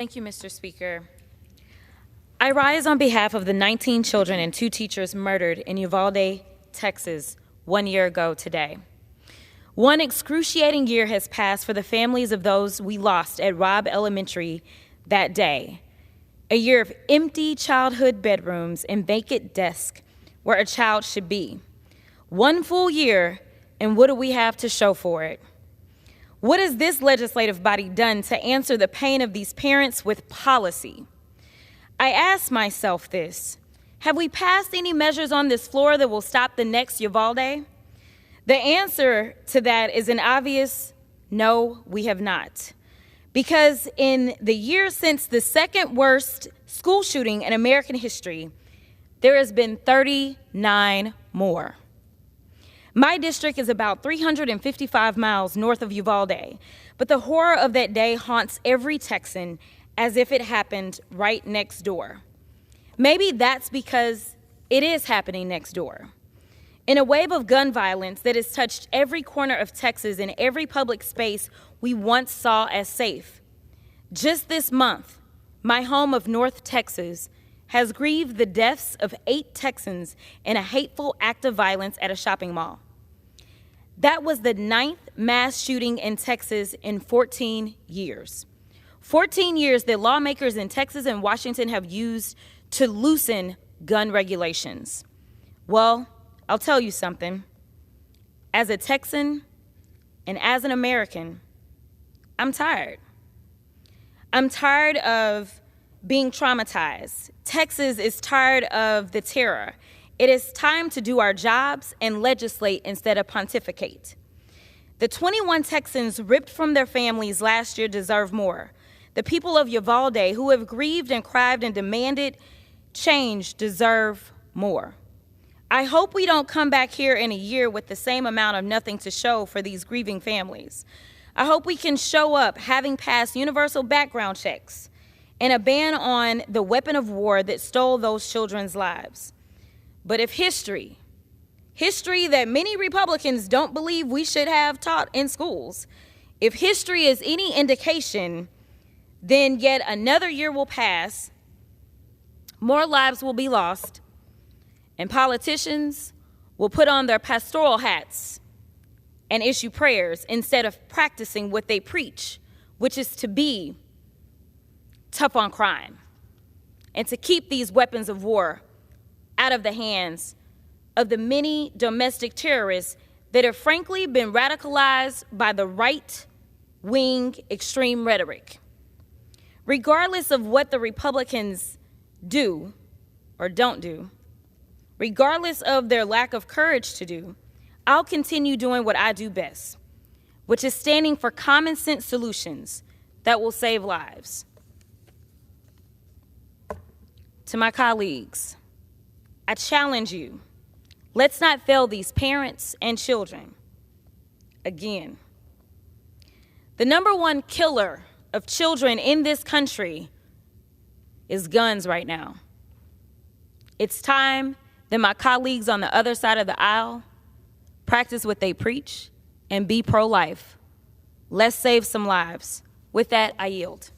Thank you, Mr. Speaker. I rise on behalf of the 19 children and 2 teachers murdered in Uvalde, Texas, 1 year ago today. One excruciating year has passed for the families of those we lost at Robb Elementary that day. A year of empty childhood bedrooms and vacant desks where a child should be. 1 full year, and what do we have to show for it? What has this legislative body done to answer the pain of these parents with policy? I ask myself this: have we passed any measures on this floor that will stop the next Uvalde? The answer to that is an obvious no, we have not. Because in the year since the second worst school shooting in American history, there has been 39 more. My district is about 355 miles north of Uvalde, but the horror of that day haunts every Texan as if it happened right next door. Maybe that's because it is happening next door. In a wave of gun violence that has touched every corner of Texas and every public space we once saw as safe. Just this month, my home of North Texas has grieved the deaths of 8 Texans in a hateful act of violence at a shopping mall. That was the 9th mass shooting in Texas in 14 years. 14 years that lawmakers in Texas and Washington have used to loosen gun regulations. Well, I'll tell you something. As a Texan and as an American, I'm tired. I'm tired of being traumatized. Texas is tired of the terror. It is time to do our jobs and legislate instead of pontificate. The 21 Texans ripped from their families last year deserve more. The people of Uvalde who have grieved and cried and demanded change deserve more. I hope we don't come back here in a year with the same amount of nothing to show for these grieving families. I hope we can show up having passed universal background checks and a ban on the weapon of war that stole those children's lives. But if history that many Republicans don't believe we should have taught in schools, if history is any indication, then yet another year will pass, more lives will be lost, and politicians will put on their pastoral hats and issue prayers instead of practicing what they preach, which is to be tough on crime and to keep these weapons of war out of the hands of the many domestic terrorists that have frankly been radicalized by the right-wing extreme rhetoric. Regardless of what the Republicans do or don't do, regardless of their lack of courage to do, I'll continue doing what I do best, which is standing for common sense solutions that will save lives. To my colleagues, I challenge you, let's not fail these parents and children again. The #1 killer of children in this country is guns right now. It's time that my colleagues on the other side of the aisle practice what they preach and be pro-life. Let's save some lives. With that, I yield.